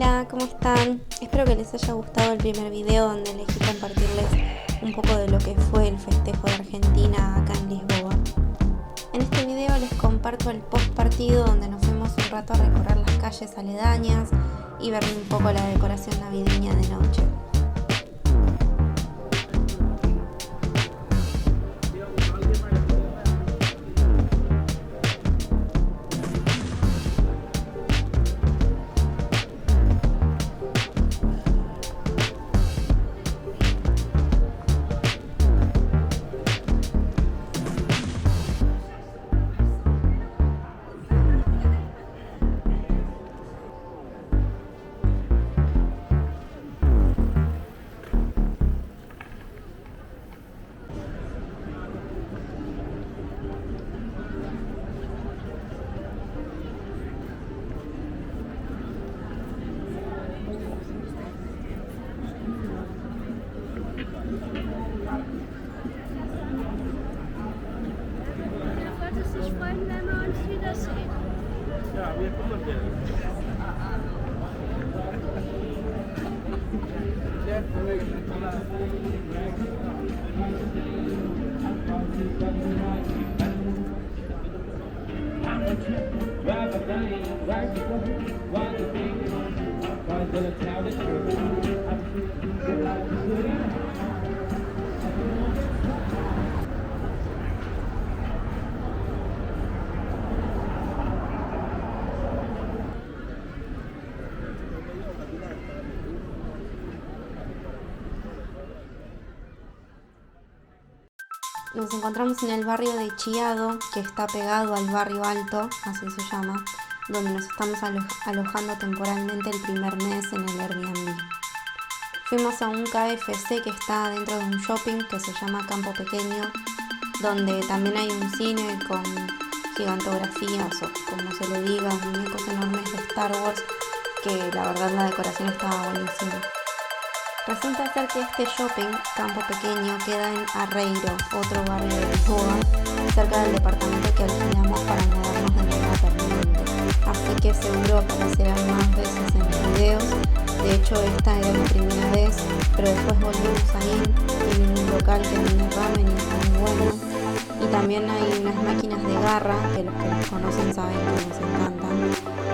Hola, ¿cómo están? Espero que les haya gustado el primer video donde elegí compartirles un poco de lo que fue el festejo de Argentina acá en Lisboa. En este video les comparto el post partido donde nos fuimos un rato a recorrer las calles aledañas y ver un poco la decoración navideña de noche. Sich freuen, wenn wir uns wiedersehen. Ja, wir kommen wieder. Nos encontramos en el barrio de Chiado, que está pegado al barrio Alto, así se llama, donde nos estamos alojando temporalmente el primer mes en el Airbnb. Fuimos a un KFC que está dentro de un shopping que se llama Campo Pequeño, donde también hay un cine con gigantografías o como se le diga, muñecos enormes de Star Wars, que la verdad la decoración estaba buenísima. Resulta ser que este shopping, Campo Pequeño, queda en Arreiro, otro barrio de Lisboa, cerca del departamento que alquilamos para mudarnos de manera permanente. Así que seguro aparecerán más veces en los videos. De hecho, esta era mi primera vez, pero después volvimos a ir. Tienen un local que vende ramen y es muy bueno. Y también hay unas máquinas de garra, que los que los conocen saben que nos encantan.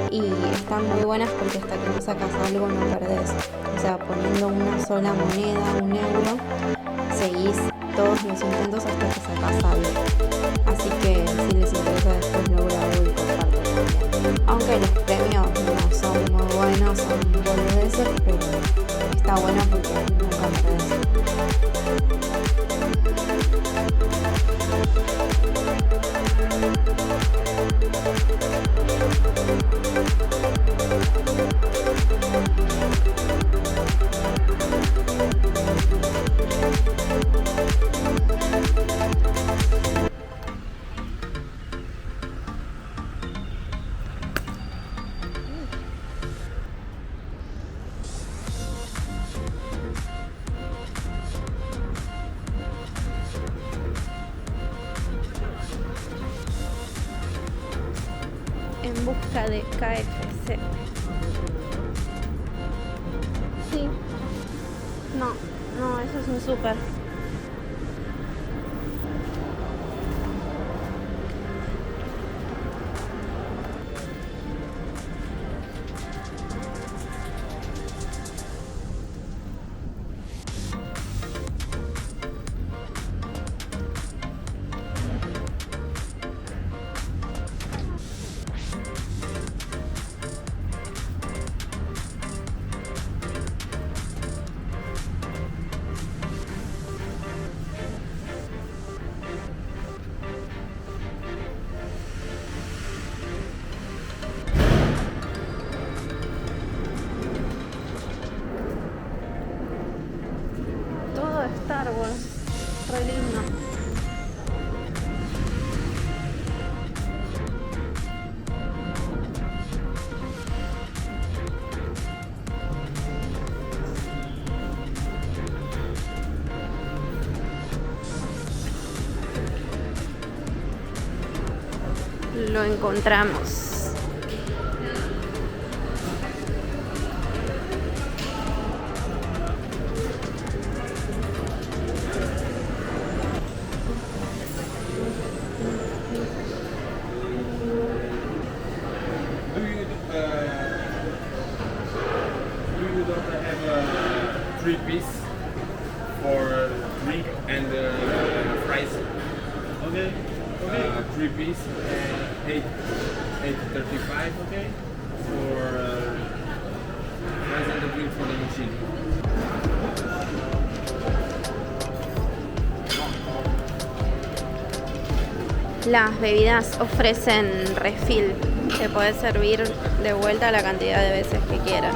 Y están muy buenas porque hasta que no sacas algo no perdés. O sea, poniendo una sola moneda, €1, seguís todos los intentos hasta que sacas algo. Así que si les interesa después lo grabo y comparto también. Aunque los premios no son muy buenos, son boludeces, pero está bueno porque nunca perdés. En busca de KFC. Sí. No, eso es un súper. Star Wars, re lindo. Lo encontramos. fries. Okay. Okay. 3 piece, 8.35. Okay. For fries and the drink for the machine. Las bebidas ofrecen refill. Te puedes servir de vuelta la cantidad de veces que quieras.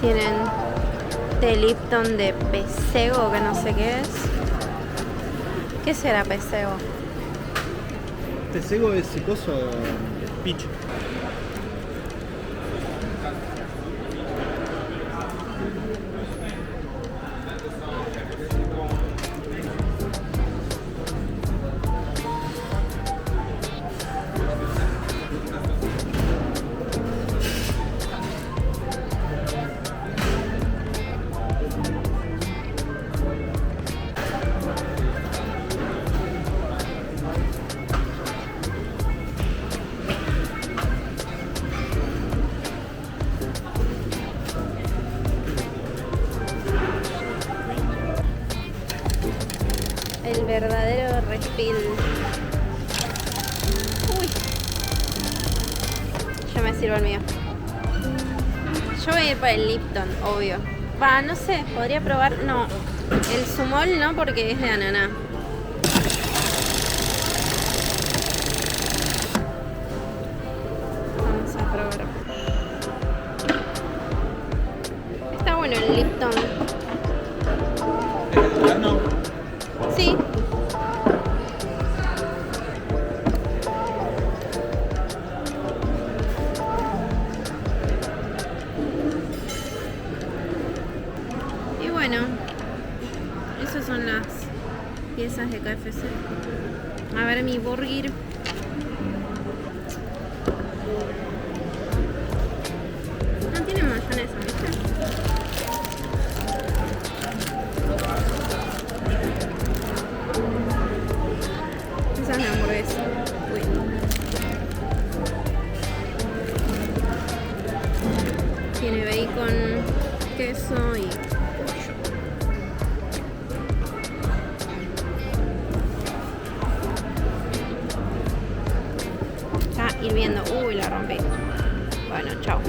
Tienen té Lipton de pesego, que no sé qué es. ¿Qué será pesego? Pesego es coso, peach. El verdadero refill. Uy. Yo me sirvo el mío. Yo voy a ir para el Lipton, obvio. Va, no sé, podría probar. No, el Zumol no, porque es de ananá. Vamos a probar. Está bueno el Lipton. No. Sí. Y bueno, esas son las piezas de KFC. A ver mi burger. No tiene mayonesa, ¿viste? Esa es la hamburguesa. Uy. Tiene bacon, queso y pollo. Está hirviendo. Uy, la rompí. Bueno, chao.